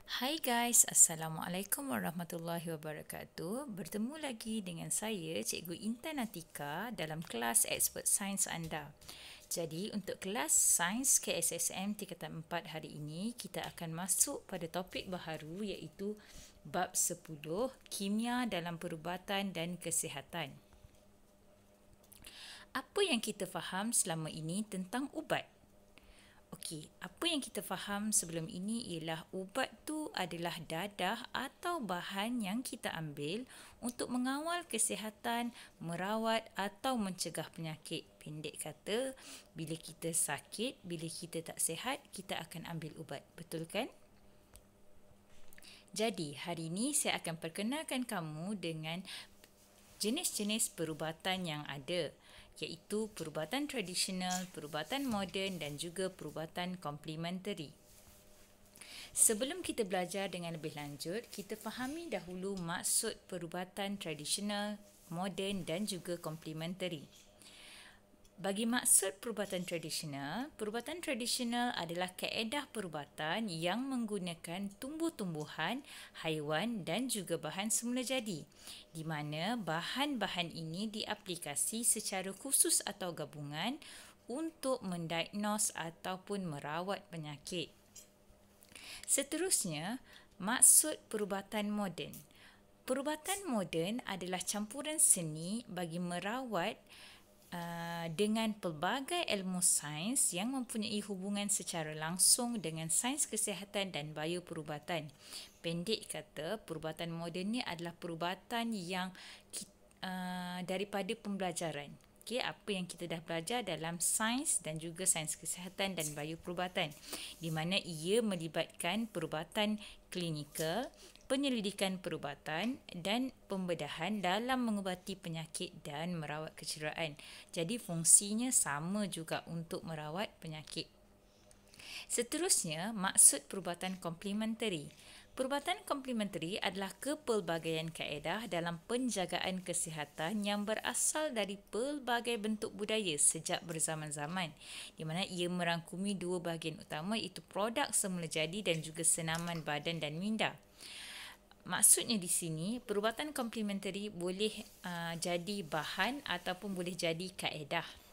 Hai guys, Assalamualaikum warahmatullahi wabarakatuh. Bertemu lagi dengan saya, Cikgu Intan Atika dalam kelas Expert Sains anda. Jadi, untuk kelas Sains KSSM tingkatan 4 hari ini, kita akan masuk pada topik baharu iaitu Bab 10, Kimia dalam Perubatan dan Kesihatan. Apa yang kita faham selama ini tentang ubat? Okey, apa yang kita faham sebelum ini ialah ubat tu adalah dadah atau bahan yang kita ambil untuk mengawal kesihatan, merawat atau mencegah penyakit. Pendek kata, bila kita sakit, bila kita tak sihat, kita akan ambil ubat. Betul kan? Jadi, hari ini saya akan perkenalkan kamu dengan jenis-jenis perubatan yang ada, iaitu perubatan tradisional, perubatan moden dan juga perubatan komplementari. Sebelum kita belajar dengan lebih lanjut, kita fahami dahulu maksud perubatan tradisional, moden dan juga komplementari. Bagi maksud perubatan tradisional adalah kaedah perubatan yang menggunakan tumbuh-tumbuhan, haiwan dan juga bahan semula jadi, di mana bahan-bahan ini diaplikasi secara khusus atau gabungan untuk mendiagnos ataupun merawat penyakit. Seterusnya, maksud perubatan moden. Perubatan moden adalah campuran seni bagi merawat dengan pelbagai ilmu sains yang mempunyai hubungan secara langsung dengan sains kesihatan dan bioperubatan. Pendek kata, perubatan moden ni adalah perubatan yang daripada pembelajaran. Okay, apa yang kita dah belajar dalam sains dan juga sains kesihatan dan bioperubatan, di mana ia melibatkan perubatan klinikal, penyelidikan perubatan dan pembedahan dalam mengubati penyakit dan merawat kecederaan. Jadi fungsinya sama juga untuk merawat penyakit. Seterusnya, maksud perubatan komplementari. Perubatan komplementari adalah kepelbagaian kaedah dalam penjagaan kesihatan yang berasal dari pelbagai bentuk budaya sejak berzaman-zaman, di mana ia merangkumi dua bahagian utama iaitu produk semula jadi dan juga senaman badan dan minda. Maksudnya di sini, perubatan komplementari boleh jadi bahan ataupun boleh jadi kaedah.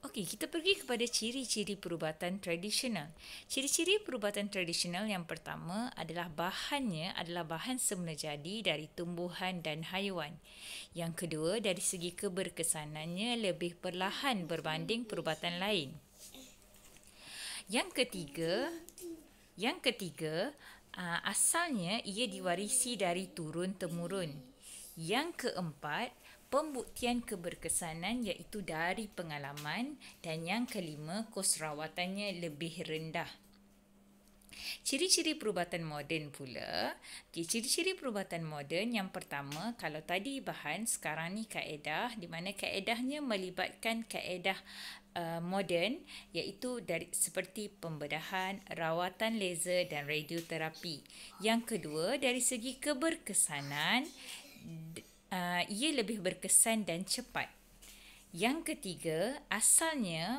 Okey, kita pergi kepada ciri-ciri perubatan tradisional. Ciri-ciri perubatan tradisional yang pertama adalah bahannya adalah bahan semula jadi dari tumbuhan dan haiwan. Yang kedua, dari segi keberkesanannya lebih perlahan berbanding perubatan lain. Yang ketiga, asalnya ia diwarisi dari turun-temurun. Yang keempat, pembuktian keberkesanan iaitu dari pengalaman, dan yang kelima, kos rawatannya lebih rendah. Ciri-ciri perubatan moden pula. Ciri-ciri perubatan moden yang pertama, kalau tadi bahan, sekarang ni kaedah, di mana kaedahnya melibatkan kaedah moden iaitu dari seperti pembedahan, rawatan laser dan radioterapi. Yang kedua, dari segi keberkesanan, ia lebih berkesan dan cepat. Yang ketiga,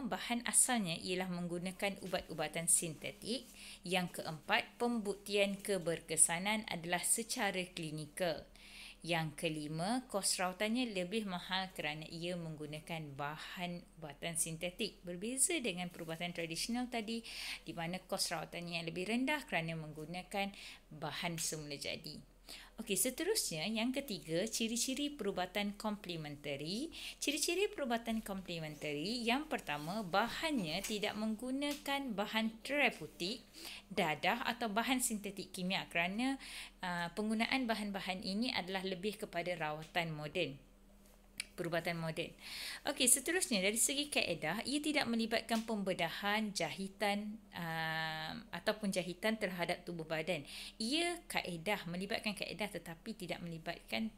bahan asalnya ialah menggunakan ubat-ubatan sintetik. Yang keempat, pembuktian keberkesanan adalah secara klinikal. Yang kelima, kos rawatannya lebih mahal kerana ia menggunakan bahan ubatan sintetik. Berbeza dengan perubatan tradisional tadi, di mana kos rawatannya lebih rendah kerana menggunakan bahan semula jadi. Okey, seterusnya yang ketiga, ciri-ciri perubatan komplementari. Ciri-ciri perubatan komplementari yang pertama, bahannya tidak menggunakan bahan terapeutik, dadah atau bahan sintetik kimia kerana penggunaan bahan-bahan ini adalah lebih kepada rawatan moden. Perubatan moden. Okey, seterusnya dari segi kaedah, ia tidak melibatkan pembedahan, jahitan ataupun jahitan terhadap tubuh badan. Ia melibatkan kaedah tetapi tidak melibatkan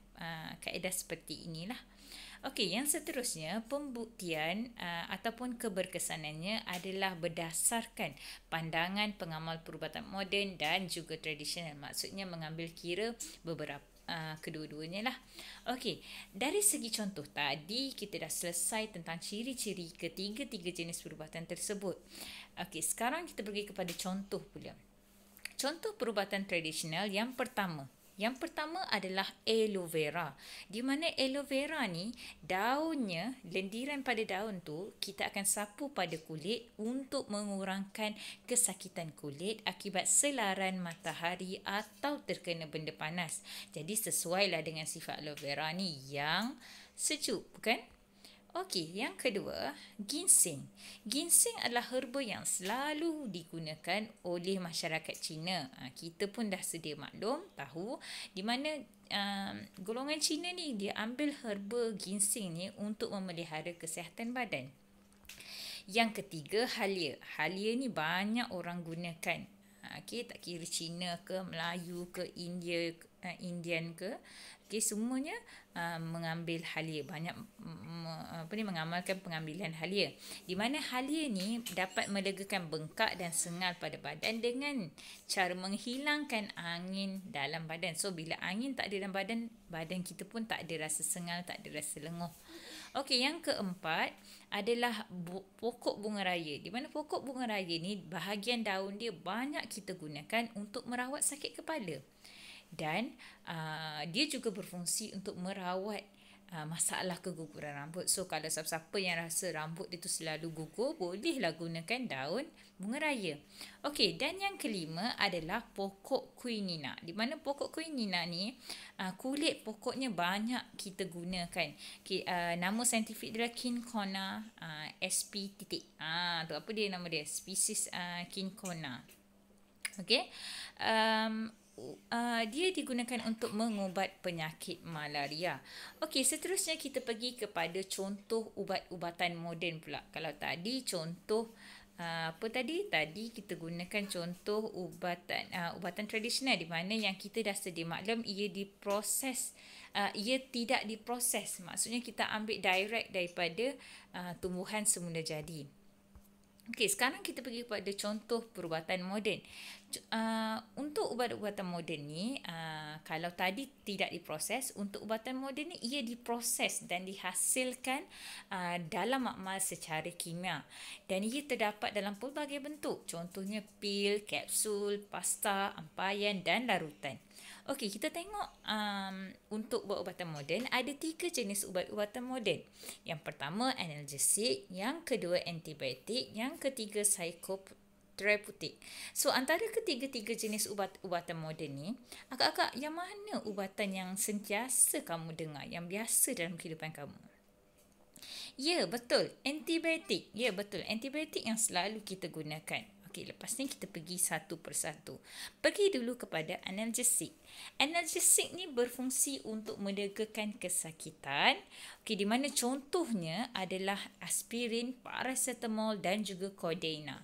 kaedah seperti inilah. Okey, yang seterusnya, pembuktian ataupun keberkesanannya adalah berdasarkan pandangan pengamal perubatan moden dan juga tradisional. Maksudnya mengambil kira beberapa kedua-duanya lah. Okey, dari segi contoh tadi kita dah selesai tentang ciri-ciri ketiga-tiga jenis perubatan tersebut. Okey, sekarang kita pergi kepada contoh pula. Contoh perubatan tradisional yang pertama. Yang pertama adalah aloe vera. Di mana aloe vera ni, daunnya, lendiran pada daun tu, kita akan sapu pada kulit untuk mengurangkan kesakitan kulit akibat selaran matahari atau terkena benda panas. Jadi sesuailah dengan sifat aloe vera ni yang sejuk, bukan? Okey, yang kedua, ginseng. Ginseng adalah herba yang selalu digunakan oleh masyarakat Cina. Kita pun dah sedia maklum, tahu di mana golongan Cina ni dia ambil herba ginseng ni untuk memelihara kesihatan badan. Yang ketiga, halia. Halia ni banyak orang gunakan. Okey, tak kira Cina ke, Melayu ke, Indian ke. Okey, semuanya mengambil halia, banyak mengamalkan pengambilan halia. Di mana halia ni dapat melegakan bengkak dan sengal pada badan dengan cara menghilangkan angin dalam badan. So bila angin tak ada dalam badan, badan kita pun tak ada rasa sengal, tak ada rasa lenguh. Okey, yang keempat adalah pokok bunga raya. Di mana pokok bunga raya ni bahagian daun dia banyak kita gunakan untuk merawat sakit kepala. Dan dia juga berfungsi untuk merawat masalah keguguran rambut. So kalau siapa-siapa yang rasa rambut itu selalu gugur, bolehlah gunakan daun bunga raya. Okey, dan yang kelima adalah pokok quinina. Di mana pokok quinina ni kulit pokoknya banyak kita gunakan. Okay, nama saintifik dia Cinchona sp. Tu apa dia nama dia? Spesies Cinchona. Okey. Dia digunakan untuk mengubat penyakit malaria. Okey, seterusnya kita pergi kepada contoh ubat-ubatan moden pula. Kalau tadi contoh Tadi kita gunakan contoh ubatan tradisional di mana yang kita dah sedia maklum ia diproses. Ia tidak diproses. Maksudnya kita ambil direct daripada tumbuhan semula jadi. Okey, sekarang kita pergi kepada contoh perubatan moden. Untuk ubat-ubatan moden ni, kalau tadi tidak diproses, untuk ubatan moden ni ia diproses dan dihasilkan dalam makmal secara kimia. Dan ia terdapat dalam pelbagai bentuk. Contohnya pil, kapsul, pasta, ampaian dan larutan. Okey, kita tengok untuk ubat-ubatan moden, ada 3 jenis ubat-ubatan moden. Yang pertama analgesik, yang kedua antibiotik, yang ketiga psikoterapeutik. So antara ketiga-tiga jenis ubat-ubatan moden ni, agak-agak yang mana ubatan yang sentiasa kamu dengar, yang biasa dalam kehidupan kamu? Ya, betul. Antibiotik. Ya, betul. Antibiotik yang selalu kita gunakan. Okey, lepas ni kita pergi satu persatu. Pergi dulu kepada analgesik. Analgesik ni berfungsi untuk meredakan kesakitan. Okey, di mana contohnya adalah aspirin, paracetamol dan juga codeina.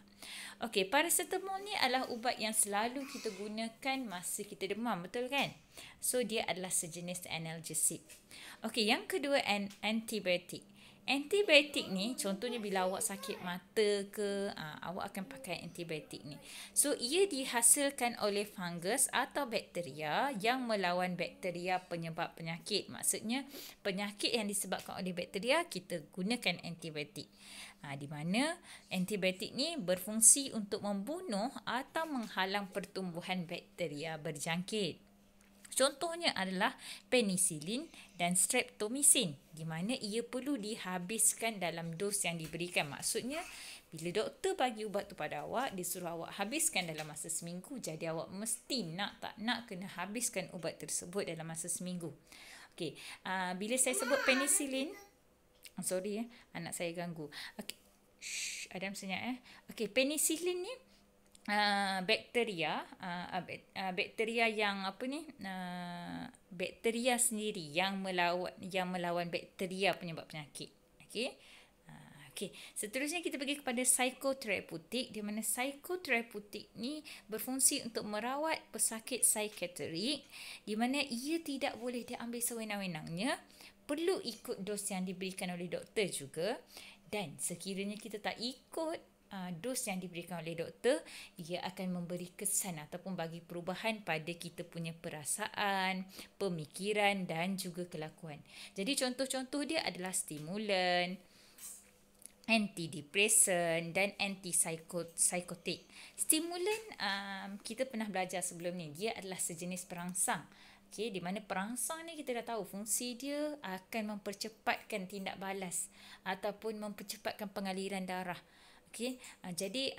Okey, paracetamol ni adalah ubat yang selalu kita gunakan masa kita demam, betul kan? So dia adalah sejenis analgesik. Okey, yang kedua antibiotik. Antibiotik ni contohnya bila awak sakit mata ke, awak akan pakai antibiotik ni. So ia dihasilkan oleh fungus atau bakteria yang melawan bakteria penyebab penyakit. Maksudnya penyakit yang disebabkan oleh bakteria, kita gunakan antibiotik. Di mana antibiotik ni berfungsi untuk membunuh atau menghalang pertumbuhan bakteria berjangkit. Contohnya adalah penisilin dan streptomycin, di mana ia perlu dihabiskan dalam dos yang diberikan. Maksudnya, bila doktor bagi ubat tu pada awak, dia suruh awak habiskan dalam masa seminggu. Jadi awak mesti tak nak kena habiskan ubat tersebut dalam masa seminggu. Okey, bila saya sebut penisilin, sorry anak saya ganggu. Okey, Adam senyap Okey, penisilin ni bakteria yang bakteria sendiri yang melawan bakteria penyebab penyakit. Okey. Seterusnya kita pergi kepada psikoterapeutik, di mana psikoterapeutik ni berfungsi untuk merawat pesakit psikiatrik, di mana ia tidak boleh diambil sewenang-wenangnya, perlu ikut dos yang diberikan oleh doktor juga, dan sekiranya kita tak ikut dos yang diberikan oleh doktor, ia akan memberi kesan ataupun bagi perubahan pada kita punya perasaan, pemikiran dan juga kelakuan. Jadi contoh-contoh dia adalah stimulan, antidepresan dan antipsikotik. Stimulan kita pernah belajar sebelum ni, dia adalah sejenis perangsang. Okey, di mana perangsang ni kita dah tahu fungsi dia akan mempercepatkan tindak balas ataupun mempercepatkan pengaliran darah. Okey, jadi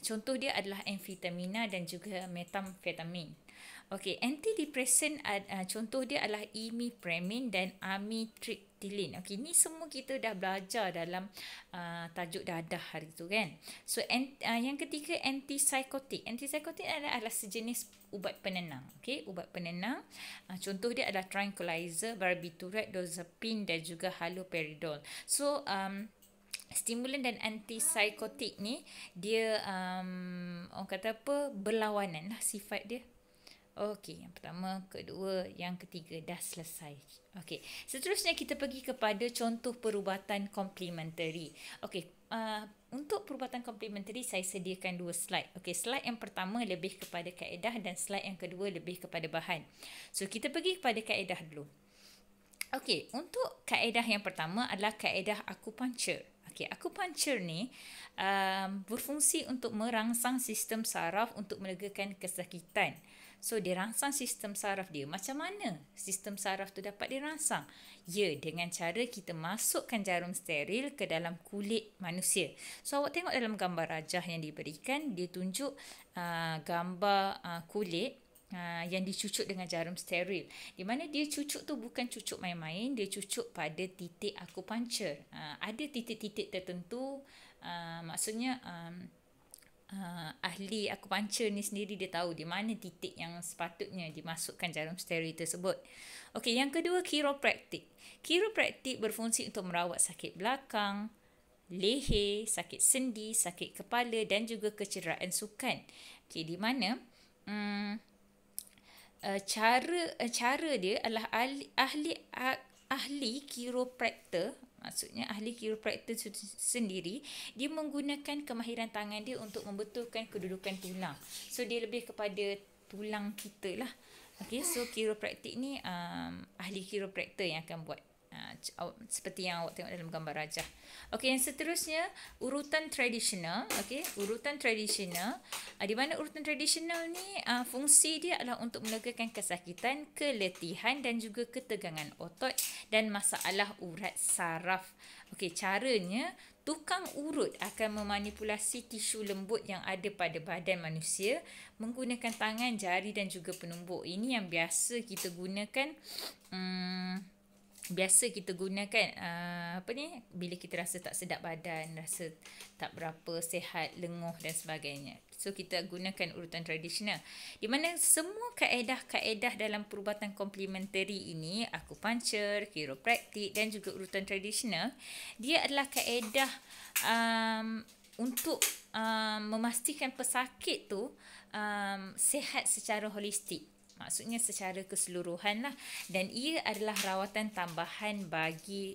contoh dia adalah amfetamina dan juga metamfetamin. Okey, antidepresan contoh dia adalah imipramine dan amitriptyline. Okey, ni semua kita dah belajar dalam tajuk dadah hari tu kan. So yang ketiga antipsikotik. Antipsikotik adalah sejenis ubat penenang. Okey, ubat penenang. Contoh dia adalah tranquilizer, barbiturat, diazepam dan juga haloperidol. So stimulan dan antipsikotik ni dia orang kata apa, berlawanan lah sifat dia. Okey, yang pertama, kedua, yang ketiga dah selesai. Okey, seterusnya kita pergi kepada contoh perubatan komplementari. Okey, untuk perubatan komplementari saya sediakan 2 slide. Okey, slide yang pertama lebih kepada kaedah dan slide yang kedua lebih kepada bahan. So kita pergi kepada kaedah dulu. Okey, untuk kaedah yang pertama adalah kaedah akupuncture. Okey, akupuncture ni berfungsi untuk merangsang sistem saraf untuk melegakan kesakitan. So, dia rangsang sistem saraf dia. Macam mana sistem saraf tu dapat dirangsang? Ya, dengan cara kita masukkan jarum steril ke dalam kulit manusia. So, awak tengok dalam gambar rajah yang diberikan, dia tunjuk gambar kulit yang dicucuk dengan jarum steril. Di mana dia cucuk tu bukan cucuk main-main, dia cucuk pada titik akupuncture. Ada titik-titik tertentu, maksudnya ahli akupuncture ni sendiri dia tahu di mana titik yang sepatutnya dimasukkan jarum steril tersebut. Okey, yang kedua chiropractic. Chiropractic berfungsi untuk merawat sakit belakang, leher, sakit sendi, sakit kepala dan juga kecederaan sukan. Okey, di mana cara dia adalah ahli chiropractor. Maksudnya ahli chiropractor sendiri, dia menggunakan kemahiran tangan dia untuk membetulkan kedudukan tulang. So dia lebih kepada tulang kita lah. Okay, so chiropractic ni ahli chiropractor yang akan buat. Seperti yang awak tengok dalam gambar rajah. Okey, yang seterusnya urutan tradisional. Okey, urutan tradisional. Di mana urutan tradisional ni fungsi dia adalah untuk melegakan kesakitan, keletihan dan juga ketegangan otot dan masalah urat saraf. Okey, caranya tukang urut akan memanipulasi tisu lembut yang ada pada badan manusia menggunakan tangan, jari dan juga penumbuk. Ini yang biasa kita gunakan bila kita rasa tak sedap badan, rasa tak berapa sihat, lenguh dan sebagainya. So kita gunakan urutan tradisional. Di mana semua kaedah-kaedah dalam perubatan komplementari ini, akupuncture, chiropractic dan juga urutan tradisional, dia adalah kaedah untuk memastikan pesakit tu sihat secara holistik. Maksudnya secara keseluruhan lah. Dan ia adalah rawatan tambahan bagi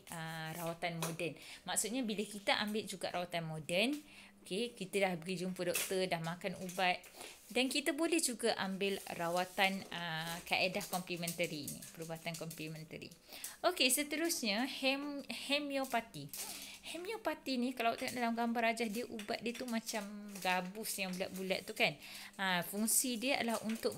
rawatan moden. Maksudnya bila kita ambil juga rawatan moden, okay, kita dah pergi jumpa doktor, dah makan ubat, dan kita boleh juga ambil rawatan kaedah komplementari ni, perubatan komplementari. Okey, seterusnya homeopati. Homeopati ni kalau tengok dalam gambar rajah dia, ubat dia tu macam gabus yang bulat-bulat tu kan. Fungsi dia adalah untuk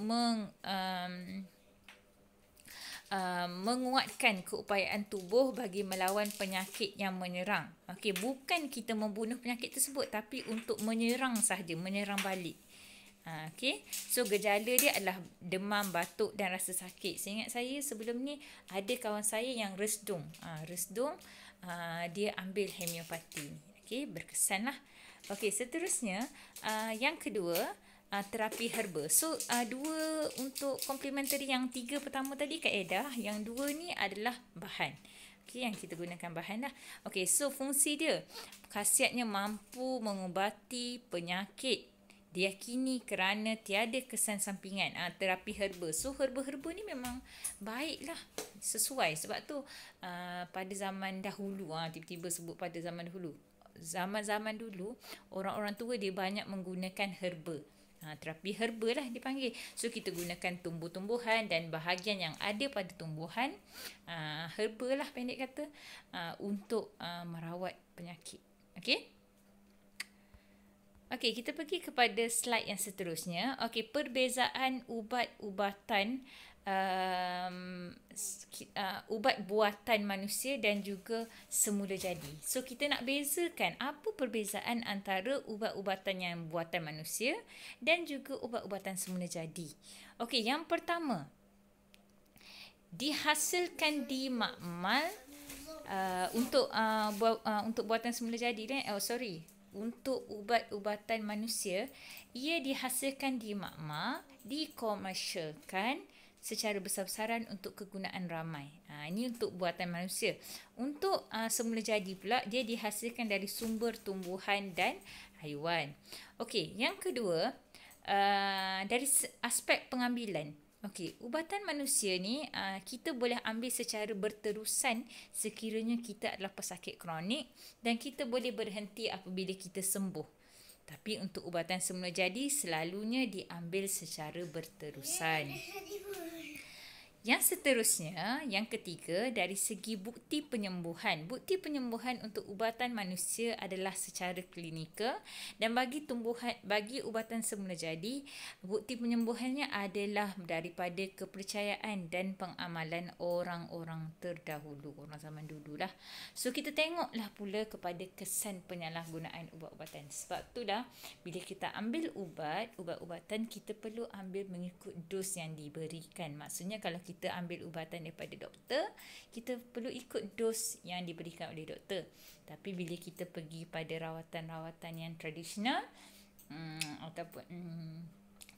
menguatkan keupayaan tubuh bagi melawan penyakit yang menyerang. Okey, bukan kita membunuh penyakit tersebut tapi untuk menyerang sahaja, menyerang balik. Okay. So gejala dia adalah demam, batuk dan rasa sakit. Seingat saya sebelum ni ada kawan saya yang resdung. Dia ambil homeopati. Okay, berkesan lah. Okay, seterusnya yang kedua, terapi herba. So dua untuk komplementari, yang tiga pertama tadi kaedah, yang dua ni adalah bahan. Okay, yang kita gunakan bahan lah. Okay, so fungsi dia, khasiatnya mampu mengubati penyakit, diyakini kerana tiada kesan sampingan. Terapi herba. So herba-herba ni memang baiklah, sesuai. Sebab tu pada zaman dahulu, tiba-tiba sebut pada zaman dahulu. Zaman-zaman dulu orang-orang tua dia banyak menggunakan herba. Terapi herba lah dipanggil. So kita gunakan tumbuh-tumbuhan dan bahagian yang ada pada tumbuhan, herba lah pendek kata, untuk merawat penyakit. Okey. Okey, kita pergi kepada slide yang seterusnya. Okey, perbezaan ubat-ubatan ubat buatan manusia dan juga semula jadi. So kita nak bezakan apa perbezaan antara ubat-ubatan yang buatan manusia dan juga ubat-ubatan semula jadi. Okey, yang pertama, dihasilkan di makmal untuk buatan semula jadi. Untuk ubat-ubatan manusia, ia dihasilkan di makmal, dikomersialkan secara besar-besaran untuk kegunaan ramai. Ini untuk buatan manusia. Untuk semula jadi pula, dia dihasilkan dari sumber tumbuhan dan haiwan. Okey, yang kedua, dari aspek pengambilan. Okey, ubatan manusia ni kita boleh ambil secara berterusan sekiranya kita adalah pesakit kronik, dan kita boleh berhenti apabila kita sembuh. Tapi untuk ubatan semula jadi selalunya diambil secara berterusan. Yang seterusnya, yang ketiga, dari segi bukti penyembuhan. Bukti penyembuhan untuk ubatan manusia adalah secara klinikal, dan bagi ubatan semula jadi, bukti penyembuhannya adalah daripada kepercayaan dan pengamalan orang-orang terdahulu, orang zaman dululah. So kita tengoklah pula kepada kesan penyalahgunaan ubat-ubatan. Sebab itulah bila kita ambil ubat-ubatan, kita perlu ambil mengikut dos yang diberikan. Maksudnya kalau kita ambil ubatan daripada doktor, kita perlu ikut dos yang diberikan oleh doktor. Tapi bila kita pergi pada rawatan-rawatan yang tradisional ataupun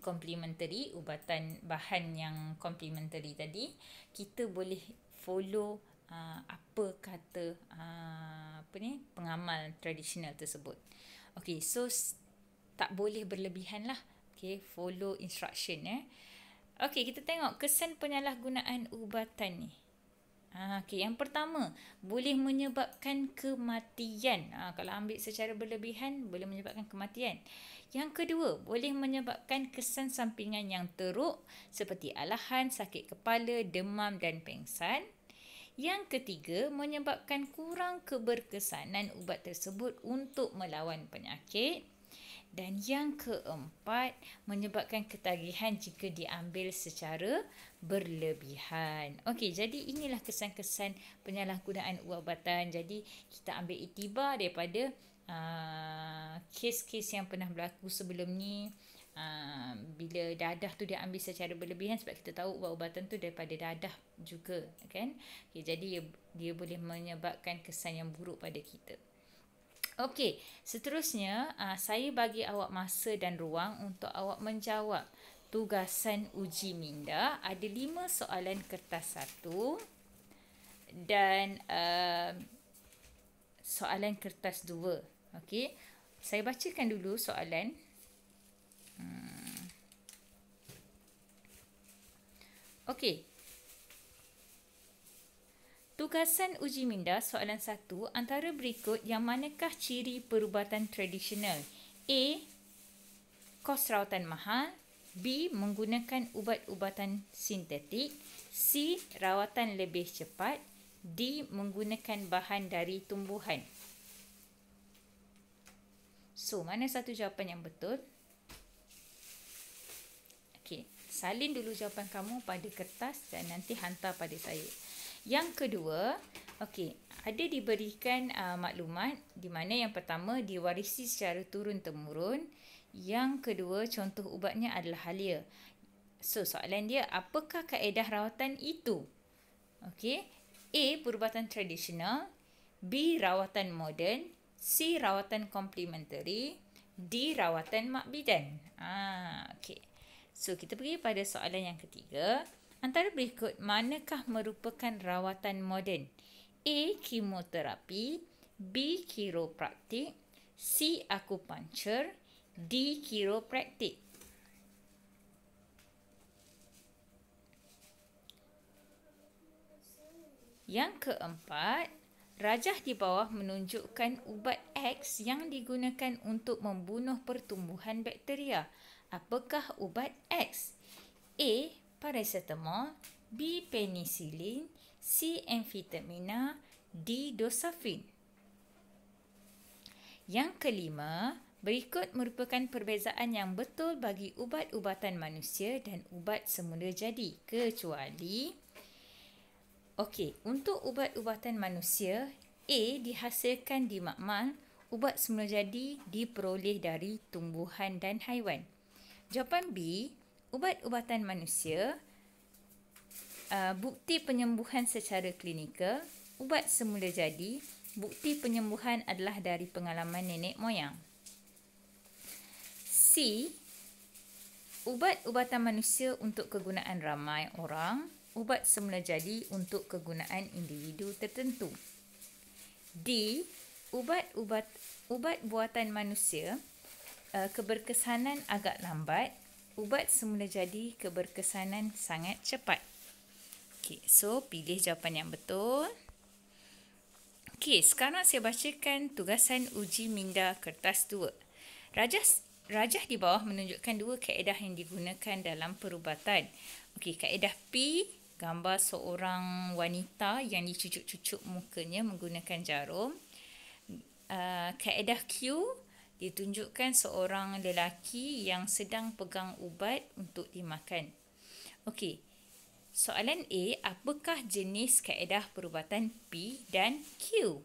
complementary, ubatan bahan yang complementary tadi, kita boleh follow apa kata pengamal tradisional tersebut. Okey, so tak boleh berlebihan lah. Okey, follow instruction Okey, kita tengok kesan penyalahgunaan ubatan ni. Okey, yang pertama, boleh menyebabkan kematian. Kalau ambil secara berlebihan, boleh menyebabkan kematian. Yang kedua, boleh menyebabkan kesan sampingan yang teruk seperti alahan, sakit kepala, demam dan pengsan. Yang ketiga, menyebabkan kurang keberkesanan ubat tersebut untuk melawan penyakit. Dan yang keempat, menyebabkan ketagihan jika diambil secara berlebihan. Okey, jadi inilah kesan-kesan penyalahgunaan ubat-ubatan. Jadi kita ambil iktibar daripada kes-kes yang pernah berlaku sebelum ni. Bila dadah tu dia ambil secara berlebihan, sebab kita tahu ubat-ubatan tu daripada dadah juga, kan? Okay, jadi dia boleh menyebabkan kesan yang buruk pada kita. Okey, seterusnya saya bagi awak masa dan ruang untuk awak menjawab tugasan uji minda. Ada 5 soalan kertas 1 dan soalan kertas 2. Okey, saya bacakan dulu soalan. Okey. Tugasan uji minda soalan 1, antara berikut yang manakah ciri perubatan tradisional? A. Kos rawatan mahal. B. Menggunakan ubat-ubatan sintetik. C. Rawatan lebih cepat. D. Menggunakan bahan dari tumbuhan. So, mana satu jawapan yang betul? Okey, salin dulu jawapan kamu pada kertas dan nanti hantar pada saya. Yang kedua, okey, ada diberikan maklumat di mana yang pertama diwarisi secara turun-temurun. Yang kedua, contoh ubatnya adalah halia. So, soalan dia, apakah kaedah rawatan itu? Okey, A. Perubatan tradisional. B. Rawatan moden. C. Rawatan komplementari. D. Rawatan mak bidan. Okey. So, kita pergi pada soalan yang ketiga. Antara berikut manakah merupakan rawatan moden? A. Kemoterapi. B. Kiropraktik. C. Akupunktur. D. Kiropraktik. Yang keempat, rajah di bawah menunjukkan ubat X yang digunakan untuk membunuh pertumbuhan bakteria. Apakah ubat X? A. Paracetamol, B. Penicillin, C. Amfetamina, D. Dosafin. Yang kelima, berikut merupakan perbezaan yang betul bagi ubat-ubatan manusia dan ubat semula jadi, kecuali untuk ubat-ubatan manusia, A dihasilkan di makmal, ubat semula jadi diperoleh dari tumbuhan dan haiwan. Jawapan B, ubat-ubatan manusia, bukti penyembuhan secara klinikal, ubat semula jadi, bukti penyembuhan adalah dari pengalaman nenek moyang. C, ubat-ubatan manusia untuk kegunaan ramai orang, ubat semula jadi untuk kegunaan individu tertentu. D, ubat buatan manusia, keberkesanan agak lambat, ubat semula jadi keberkesanan sangat cepat. So pilih jawapan yang betul. Sekarang saya bacakan tugasan uji minda kertas 2. Rajah di bawah menunjukkan 2 kaedah yang digunakan dalam perubatan. Kaedah P, gambar seorang wanita yang dicucuk-cucuk mukanya menggunakan jarum. Kaedah Q, ditunjukkan seorang lelaki yang sedang pegang ubat untuk dimakan. Soalan A, apakah jenis kaedah perubatan P dan Q?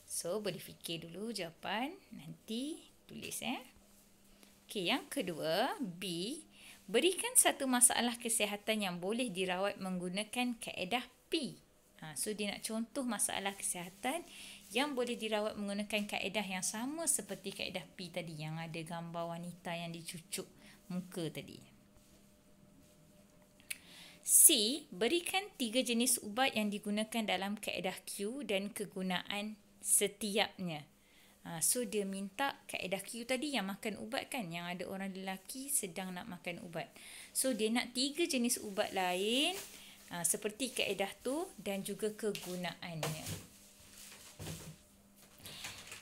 So, boleh fikir dulu jawapan, nanti tulis. Yang kedua, B, berikan satu masalah kesihatan yang boleh dirawat menggunakan kaedah P. So, dia nak contoh masalah kesihatan yang boleh dirawat menggunakan kaedah yang sama seperti kaedah P tadi, yang ada gambar wanita yang dicucuk muka tadi. C, berikan 3 jenis ubat yang digunakan dalam kaedah Q dan kegunaan setiapnya. So, dia minta kaedah Q tadi yang makan ubat kan, yang ada orang lelaki sedang nak makan ubat. So, dia nak 3 jenis ubat lain seperti kaedah tu dan juga kegunaannya.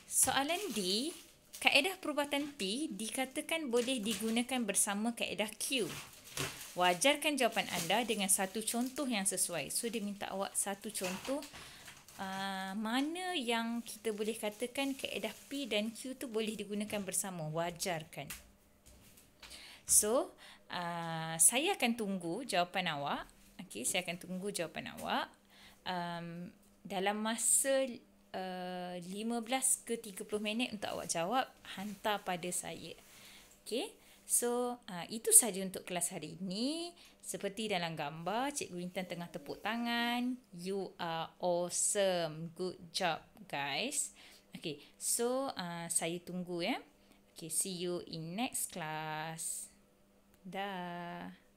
Soalan D, kaedah perubatan P dikatakan boleh digunakan bersama kaedah Q. Wajarkan jawapan anda dengan satu contoh yang sesuai. So, dia minta awak satu contoh mana yang kita boleh katakan kaedah P dan Q tu boleh digunakan bersama. Wajarkan. So, saya akan tunggu jawapan awak. Saya akan tunggu jawapan awak dalam masa 15 ke 30 minit untuk awak jawab, hantar pada saya. So itu saja untuk kelas hari ini. Seperti dalam gambar, Cikgu Intan tengah tepuk tangan. You are awesome. Good job guys. So saya tunggu ya. See you in next class. Dah.